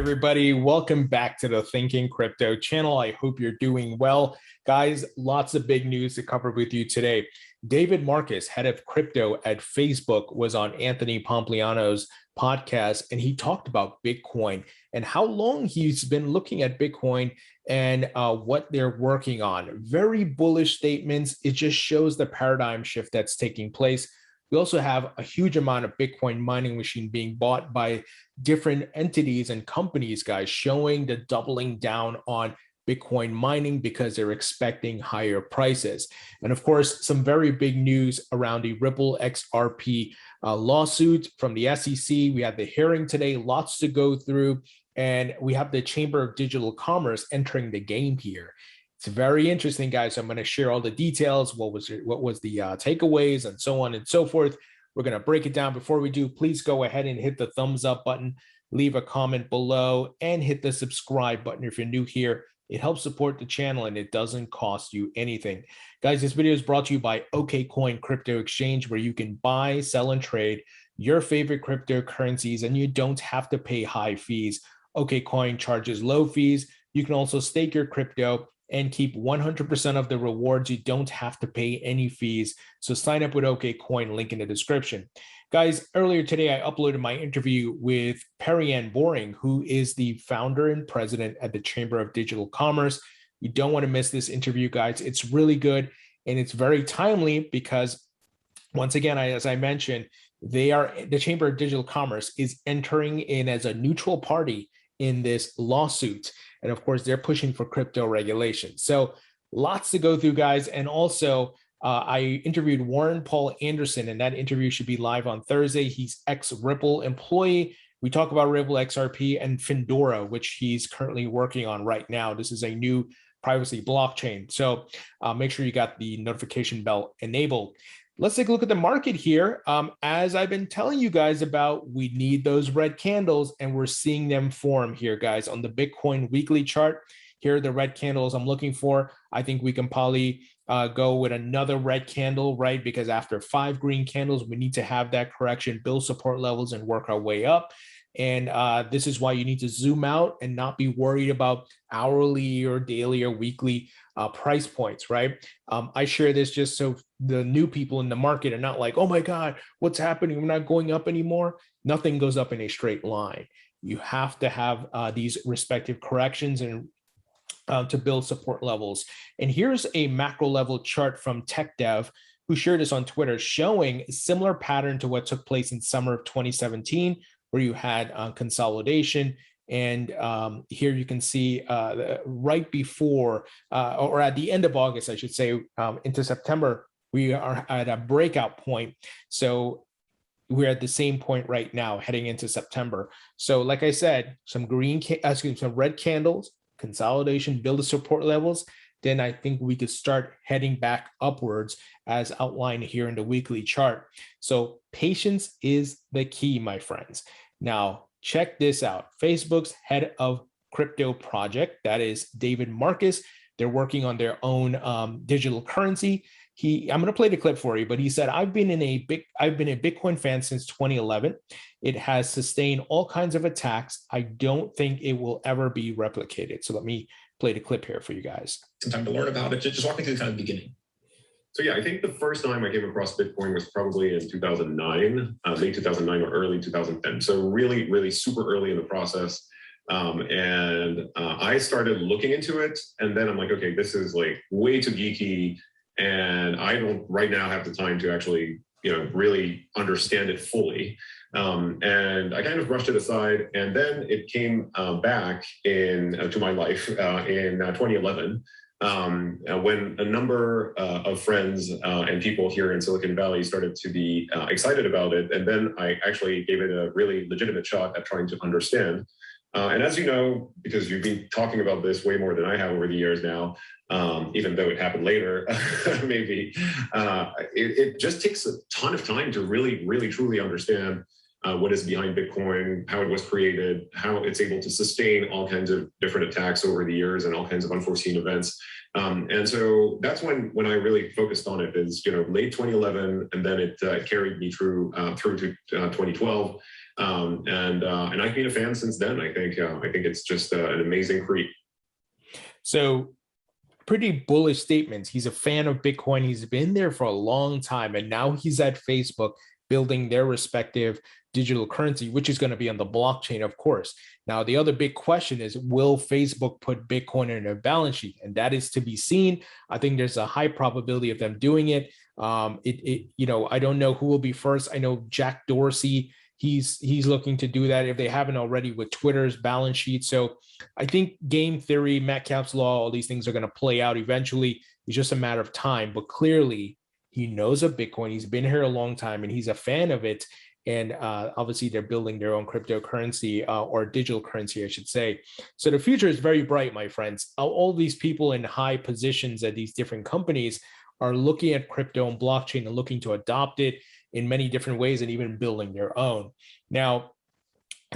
everybody. Welcome back to the Thinking Crypto channel. I hope you're doing well. Guys, lots of big news to cover with you today. David Marcus, head of crypto at Facebook, was on Anthony Pompliano's podcast, and he talked about Bitcoin and how long he's been looking at Bitcoin and what they're working on. Very bullish statements. It just shows the paradigm shift that's taking place. We also have a huge amount of Bitcoin mining machine being bought by different entities and companies, guys, showing the doubling down on Bitcoin mining because they're expecting higher prices. And of course, some very big news around the Ripple XRP lawsuit from the SEC. We had the hearing today, lots to go through. And we have the Chamber of Digital Commerce entering the game here. It's very interesting, guys. So I'm going to share all the details. What was the takeaways and so on and so forth. We're going to break it down. Before we do, please go ahead and hit the thumbs up button, leave a comment below, and hit the subscribe button if you're new here. It helps support the channel and it doesn't cost you anything. Guys, this video is brought to you by OKCoin Crypto Exchange, where you can buy, sell, and trade your favorite cryptocurrencies and you don't have to pay high fees. OKCoin charges low fees. You can also stake your crypto and keep 100% of the rewards. You don't have to pay any fees. So sign up with OKCoin, link in the description. Guys, earlier today, I uploaded my interview with Perianne Boring, who is the founder and president at the Chamber of Digital Commerce. You don't want to miss this interview, guys. It's really good and it's very timely because, once again, as I mentioned, the Chamber of Digital Commerce is entering in as a neutral party in this lawsuit. And of course, they're pushing for crypto regulation. So lots to go through, guys. And also, I interviewed Warren Paul Anderson, and that interview should be live on Thursday. He's ex-Ripple employee. We talk about Ripple XRP and Findora, which he's currently working on right now. This is a new privacy blockchain. So make sure you got the notification bell enabled. Let's take a look at the market here. As I've been telling you guys about, we need those red candles, and we're seeing them form here, guys, on the Bitcoin weekly chart. Here are the red candles I'm looking for. I think we can probably go with another red candle, right? Because after 5 green candles, we need to have that correction, build support levels, and work our way up. And this is why you need to zoom out and not be worried about hourly or daily or weekly price points, right? I share this just so the new people in the market are not like, oh my God, what's happening? We're not going up anymore. Nothing goes up in a straight line. You have to have these respective corrections and to build support levels. And here's a macro level chart from TechDev, who shared this on Twitter, showing a similar pattern to what took place in summer of 2017, where you had consolidation. And here you can see right before, or at the end of August, I should say, into September, we are at a breakout point. So we're at the same point right now, heading into September. So like I said, some red candles, consolidation, build the support levels. Then I think we could start heading back upwards as outlined here in the weekly chart. So patience is the key, my friends. Now, check this out. Facebook's head of crypto project, that is David Marcus, they're working on their own digital currency. I'm going to play the clip for you, but he said, I've been a Bitcoin fan since 2011. It has sustained all kinds of attacks. I don't think it will ever be replicated. So let me play the clip here for you guys. Some time to learn about it. Just walk me through the kind of beginning. So yeah, I think the first time I came across Bitcoin was probably in 2009, late 2009 or early 2010. So really, really super early in the process. I started looking into it, and then I'm like, okay, this is like way too geeky, and I don't right now have the time to actually, really understand it fully. And I kind of brushed it aside, and then it came back to my life in 2011. When a number of friends and people here in Silicon Valley started to be excited about it. And then I actually gave it a really legitimate shot at trying to understand. And as you know, because you've been talking about this way more than I have over the years now, even though it happened later, maybe, it just takes a ton of time to really, really, truly understand what is behind Bitcoin, how it was created, how it's able to sustain all kinds of different attacks over the years and all kinds of unforeseen events. And so that's when I really focused on it, is late 2011, and then it carried me through to 2012. And I've been a fan since then. I think it's just an amazing creep. So pretty bullish statements. He's a fan of Bitcoin. He's been there for a long time, and now he's at Facebook building their respective digital currency, which is going to be on the blockchain, of course. Now, the other big question is, will Facebook put Bitcoin in their balance sheet? And that is to be seen. I think there's a high probability of them doing it. I don't know who will be first. I know Jack Dorsey, he's looking to do that if they haven't already with Twitter's balance sheet. So I think game theory, Metcalfe's law, all these things are going to play out eventually. It's just a matter of time. But clearly, he knows of Bitcoin. He's been here a long time, and he's a fan of it. And obviously, they're building their own cryptocurrency or digital currency, I should say. So the future is very bright, my friends. All these people in high positions at these different companies are looking at crypto and blockchain and looking to adopt it in many different ways and even building their own. Now,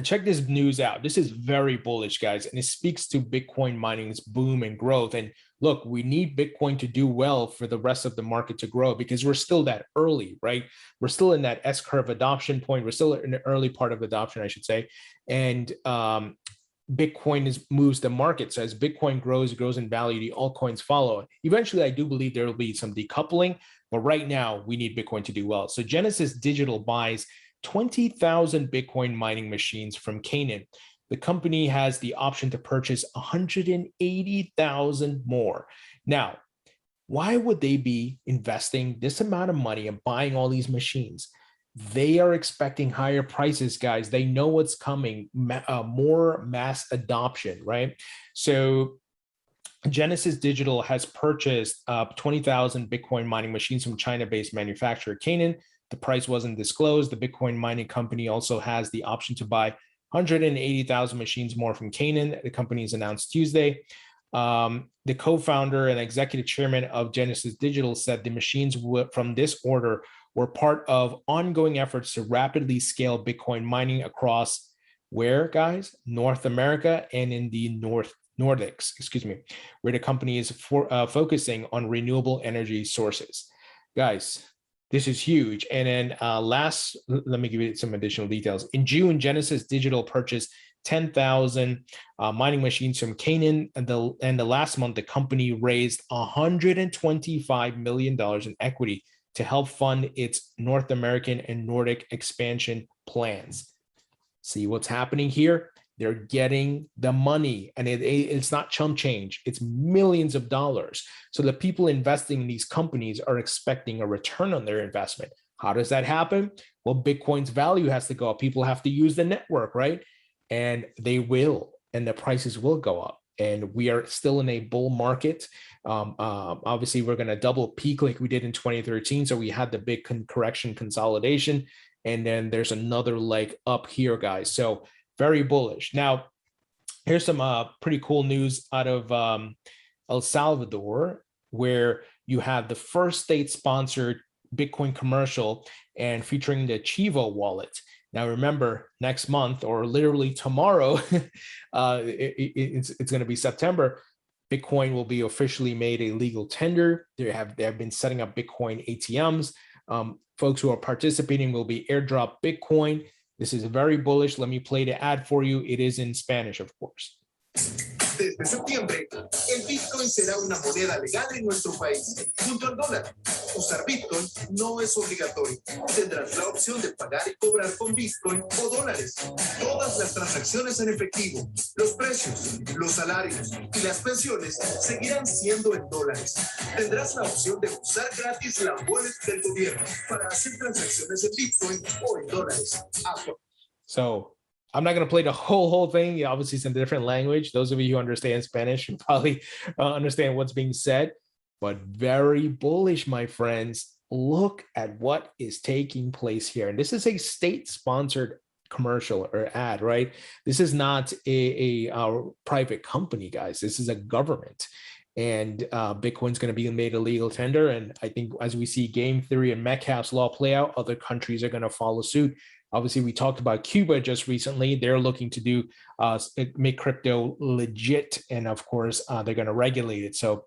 check this news out. This is very bullish, guys, and it speaks to Bitcoin mining's boom and growth. And look, we need Bitcoin to do well for the rest of the market to grow, because we're still that early, right? We're still in that S-curve adoption point. We're still in the early part of adoption, I should say. And Bitcoin moves the market. So as Bitcoin grows, it grows in value, the altcoins follow. Eventually, I do believe there will be some decoupling, but right now we need Bitcoin to do well. So Genesis Digital buys 20,000 Bitcoin mining machines from Canaan. The company has the option to purchase 180,000 more. Now, why would they be investing this amount of money and buying all these machines? They are expecting higher prices, guys. They know what's coming, more mass adoption, right? So Genesis Digital has purchased 20,000 Bitcoin mining machines from China-based manufacturer Canaan. The price wasn't disclosed. The Bitcoin mining company also has the option to buy 180,000 machines more from Canaan. The company is announced Tuesday. The co-founder and executive chairman of Genesis Digital said the machines from this order were part of ongoing efforts to rapidly scale Bitcoin mining across where, guys? North America and in the Nordics, where the company is focusing on renewable energy sources. Guys, this is huge. And then let me give you some additional details. In June, Genesis Digital purchased 10,000 mining machines from Canaan. And the last month, the company raised $125 million in equity to help fund its North American and Nordic expansion plans. See what's happening here? They're getting the money, and it's not chump change. It's millions of dollars. So the people investing in these companies are expecting a return on their investment. How does that happen? Well, Bitcoin's value has to go up. People have to use the network, right? And they will, and the prices will go up. And we are still in a bull market. Obviously, we're going to double peak like we did in 2013. So we had the big correction consolidation, and then there's another leg up here, guys. So very bullish. Now, here's some pretty cool news out of El Salvador, where you have the first state-sponsored Bitcoin commercial and featuring the Chivo wallet. Now, remember, next month, or literally tomorrow, it's going to be September, Bitcoin will be officially made a legal tender. They have been setting up Bitcoin ATMs. Folks who are participating will be airdrop Bitcoin. This is very bullish. Let me play the ad for you. It is in Spanish, of course. Desde septiembre, el Bitcoin será una moneda legal en nuestro país, junto al dólar. Usar Bitcoin no es obligatorio. Tendrás la opción de pagar y cobrar con Bitcoin o dólares. Todas las transacciones en efectivo, los precios, los salarios y las pensiones seguirán siendo en dólares. Tendrás la opción de usar gratis la wallet del gobierno para hacer transacciones en Bitcoin o en dólares. So, I'm not going to play the whole thing. Obviously, it's in a different language. Those of you who understand Spanish can probably understand what's being said, but very bullish, my friends. Look at what is taking place here. And this is a state-sponsored commercial or ad, right? This is not a private company, guys. This is a government. and Bitcoin's going to be made a legal tender. And I think as we see game theory and Metcalfe's law play out, other countries are going to follow suit. Obviously, we talked about Cuba just recently. They're looking to do make crypto legit, and of course, they're going to regulate it. So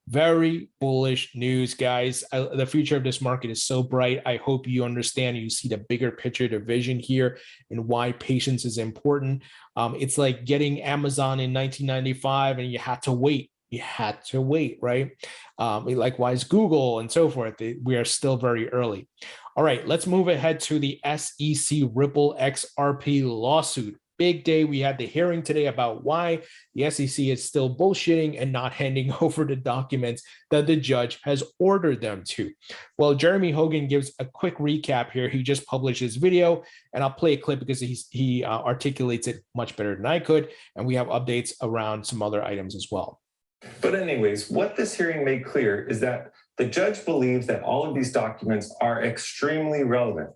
very bullish news, guys. The future of this market is so bright. I hope you understand, you see the bigger picture, the vision here, and why patience is important. It's like getting Amazon in 1995 and you had to wait. You had to wait, right? Likewise, Google and so forth. We are still very early. All right, let's move ahead to the SEC Ripple XRP lawsuit. Big day. We had the hearing today about why the SEC is still bullshitting and not handing over the documents that the judge has ordered them to. Well, Jeremy Hogan gives a quick recap here. He just published his video, and I'll play a clip because he articulates it much better than I could. And we have updates around some other items as well. But anyways, what this hearing made clear is that the judge believes that all of these documents are extremely relevant.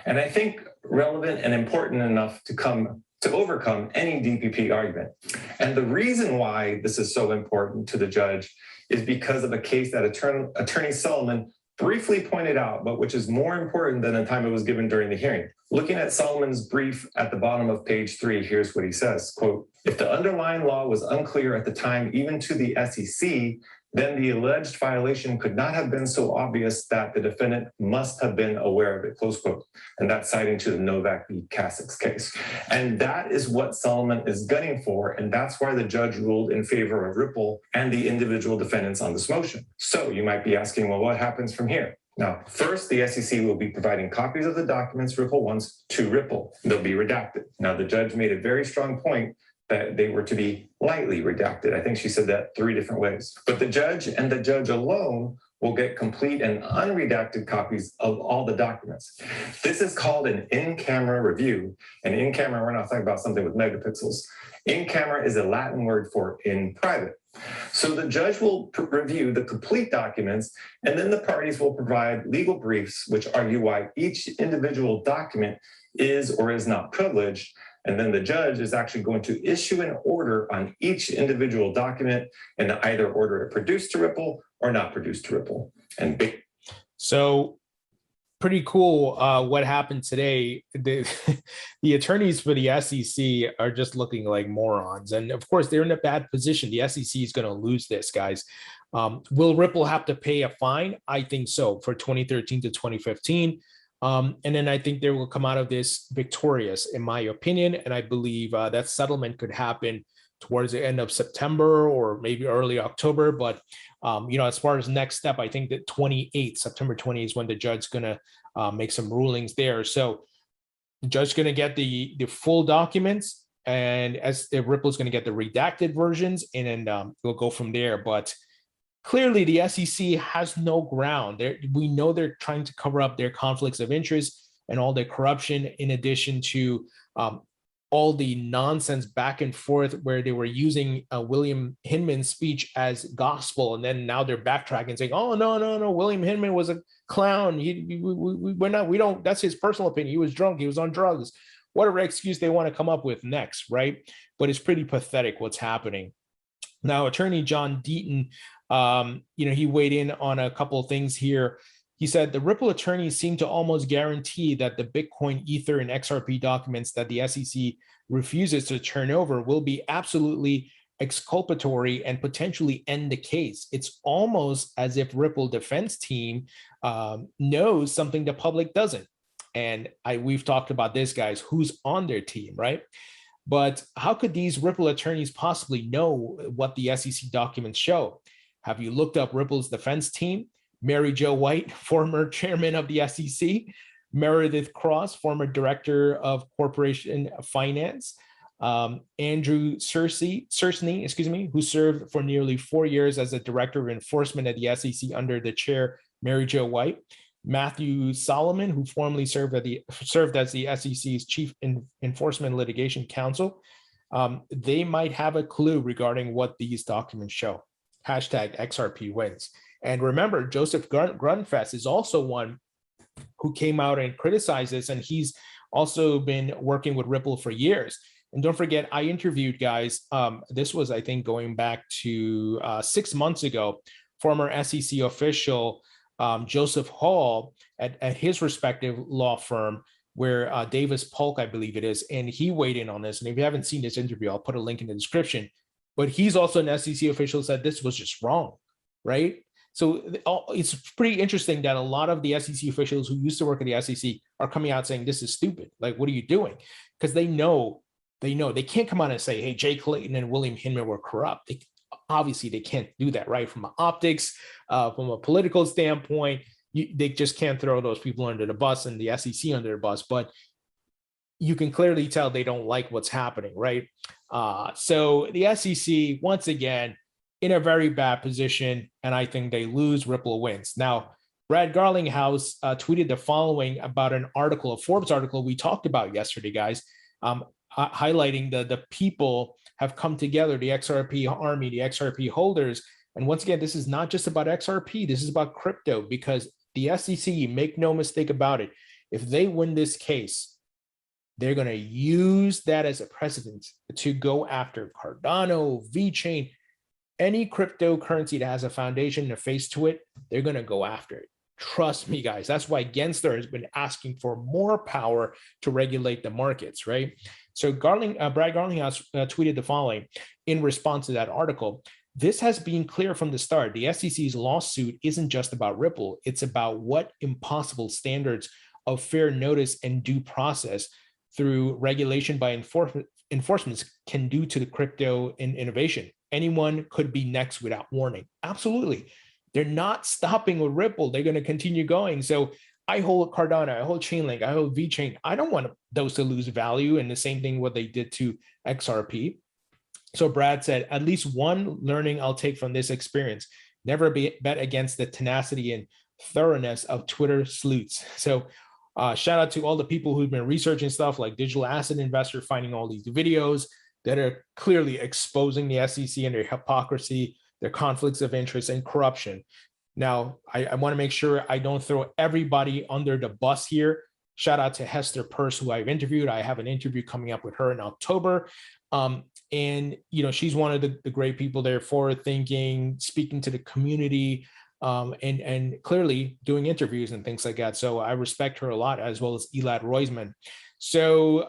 And I think relevant and important enough to overcome any DPP argument. And the reason why this is so important to the judge is because of a case that Attorney Solomon briefly pointed out, but which is more important than the time it was given during the hearing. Looking at Solomon's brief at the bottom of page 3, here's what he says, quote, "If the underlying law was unclear at the time, even to the SEC, then the alleged violation could not have been so obvious that the defendant must have been aware of it," close quote. And that's citing to the Novak v. Kasich case. And that is what Solomon is gunning for, and that's why the judge ruled in favor of Ripple and the individual defendants on this motion. So you might be asking, well, what happens from here? Now, first, the SEC will be providing copies of the documents Ripple wants to Ripple. They'll be redacted. Now, the judge made a very strong point that they were to be lightly redacted. I think she said that 3 different ways. But the judge and the judge alone will get complete and unredacted copies of all the documents. This is called an in-camera review. And in-camera, we're not talking about something with megapixels. In-camera is a Latin word for in private. So the judge will review the complete documents, and then the parties will provide legal briefs which argue why each individual document is or is not privileged. And then the judge is actually going to issue an order on each individual document and either order it produced to Ripple or not produced to Ripple. So pretty cool what happened today. The attorneys for the SEC are just looking like morons. And of course, they're in a bad position. The SEC is going to lose this, guys. Will Ripple have to pay a fine? I think so, for 2013 to 2015. And then I think they will come out of this victorious, in my opinion. And I believe that settlement could happen towards the end of September or maybe early October. But, as far as next step, I think that September 28th is when the judge is going to make some rulings there. So the judge is going to get the full documents, and as the Ripple is going to get the redacted versions, and then we'll go from there. But clearly, the SEC has no ground. We know they're trying to cover up their conflicts of interest and all the corruption, in addition to all the nonsense back and forth where they were using William Hinman's speech as gospel. And then now they're backtracking saying, oh, no, William Hinman was a clown. We don't, that's his personal opinion. He was drunk. He was on drugs. Whatever excuse they want to come up with next, right? But it's pretty pathetic what's happening. Now, Attorney John Deaton, he weighed in on a couple of things here. He said the Ripple attorneys seem to almost guarantee that the Bitcoin, Ether, and XRP documents that the SEC refuses to turn over will be absolutely exculpatory and potentially end the case. It's almost as if Ripple defense team knows something the public doesn't. And we've talked about this, guys, who's on their team, right? But how could these Ripple attorneys possibly know what the SEC documents show? Have you looked up Ripple's defense team? Mary Jo White, former chairman of the SEC, Meredith Cross, former director of corporation finance, Andrew Sersney, who served for nearly 4 years as a director of enforcement at the SEC under the chair Mary Jo White, Matthew Solomon, who formerly served as the SEC's chief enforcement litigation counsel. They might have a clue regarding what these documents show. Hashtag XRP wins. And remember, Joseph Grunfest is also one who came out and criticized this, and he's also been working with Ripple for years. And don't forget, I interviewed guys. This was, I think, going back to 6 months ago, former SEC official Joseph Hall at his respective law firm, where Davis Polk, I believe it is, and he weighed in on this. And if you haven't seen this interview, I'll put a link in the description. But he's also an SEC official, said this was just wrong, right? So it's pretty interesting that a lot of the SEC officials who used to work at the SEC are coming out saying this is stupid. Like, what are you doing? Because they know they can't come out and say, hey, Jay Clayton and William Hinman were corrupt. Obviously, they can't do that, right? From an optics, from a political standpoint, they just can't throw those people under the bus and the SEC under the bus. But you can clearly tell they don't like what's happening, right? So the SEC, once again, in a very bad position, and I think they lose, Ripple wins. Now, Brad Garlinghouse tweeted the following about an article, a Forbes article we talked about yesterday, guys, highlighting the people have come together, the XRP army, the XRP holders. And once again, this is not just about XRP, this is about crypto, because the SEC, make no mistake about it, if they win this case, they're going to use that as a precedent to go after Cardano, VeChain, any cryptocurrency that has a foundation, a face to it, they're going to go after it. Trust me, guys. That's why Gensler has been asking for more power to regulate the markets, right? So Brad Garlinghouse tweeted the following in response to that article. This has been clear from the start. The SEC's lawsuit isn't just about Ripple. It's about what impossible standards of fair notice and due process through regulation by enforcement can do to the crypto innovation. Anyone could be next without warning. Absolutely. They're not stopping with Ripple. They're going to continue going. So I hold Cardano, I hold Chainlink, I hold VeChain. I don't want those to lose value. And the same thing what they did to XRP. So Brad said, at least one learning I'll take from this experience: never bet against the tenacity and thoroughness of Twitter sleuths. So shout out to all the people who've been researching stuff like Digital Asset Investor, finding all these videos that are clearly exposing the SEC and their hypocrisy, their conflicts of interest, and corruption. Now, I want to make sure I don't throw everybody under the bus here. Shout out to Hester Peirce, who I've interviewed. I have an interview coming up with her in October. And, you know, she's one of the great people there, forward thinking, speaking to the community, and clearly doing interviews and things like that. So I respect her a lot, as well as Elad Roisman. So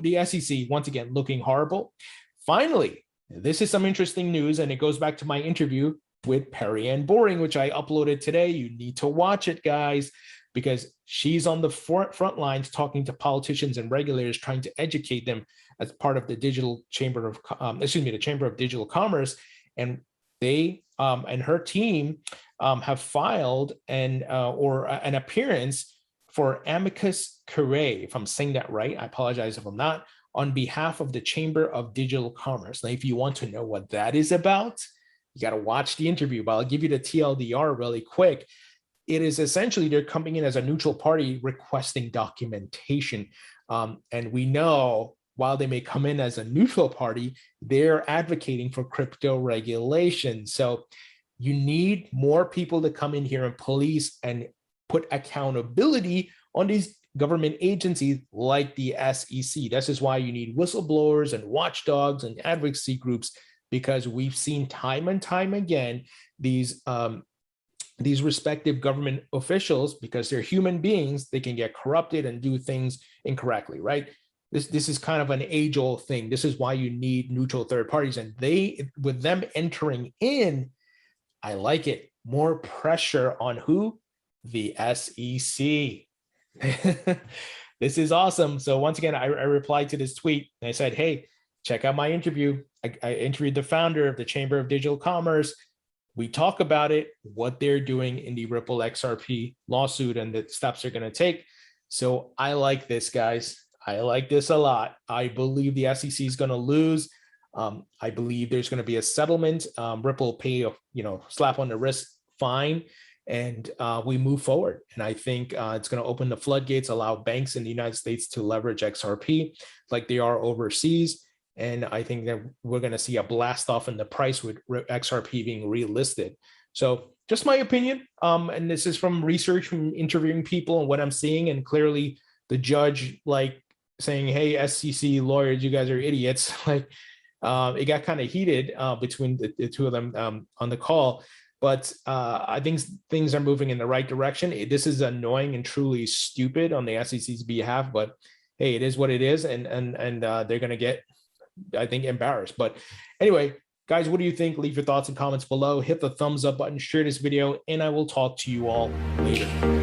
the SEC, once again, looking horrible. Finally, this is some interesting news, and it goes back to my interview with Perry Ann Boring, which I uploaded today. You need to watch it, guys, because she's on the front lines talking to politicians and regulators, trying to educate them as part of the Digital Chamber of, the Chamber of Digital Commerce. And they and her team have filed an appearance for amicus curiae, if I'm saying that right. I apologize if I'm not, on behalf of the Chamber of Digital Commerce. Now, if you want to know what that is about, you got to watch the interview, but I'll give you the TLDR really quick. It is essentially they're coming in as a neutral party requesting documentation. And we know while they may come in as a neutral party, they're advocating for crypto regulation. So you need more people to come in here and police and put accountability on these government agencies like the SEC. This is why you need whistleblowers and watchdogs and advocacy groups, because we've seen time and time again these respective government officials, because they're human beings, they can get corrupted and do things incorrectly, right? This is kind of an age-old thing. This is why you need neutral third parties, and with them entering in, I like it. More pressure on who? The SEC. This is awesome. So once again, I replied to this tweet and I said, hey, check out my interview. I interviewed the founder of the Chamber of Digital Commerce. We talk about it, what they're doing in the Ripple XRP lawsuit and the steps they're going to take. So I like this, guys. I like this a lot. I believe the SEC is going to lose. I believe there's going to be a settlement. Ripple pay a slap on the wrist fine, and we move forward. And I think it's going to open the floodgates, allow banks in the United States to leverage XRP like they are overseas. And I think that we're going to see a blast off in the price with XRP being relisted. So just my opinion. And this is from research, from interviewing people and what I'm seeing. And clearly the judge saying, hey, SEC lawyers, you guys are idiots. Like, it got kind of heated between the two of them on the call. But I think things are moving in the right direction. This is annoying and truly stupid on the SEC's behalf, but hey, it is what it is, and they're going to get, I think, embarrassed. But anyway, guys, what do you think? Leave your thoughts and comments below. Hit the thumbs up button, share this video, and I will talk to you all later.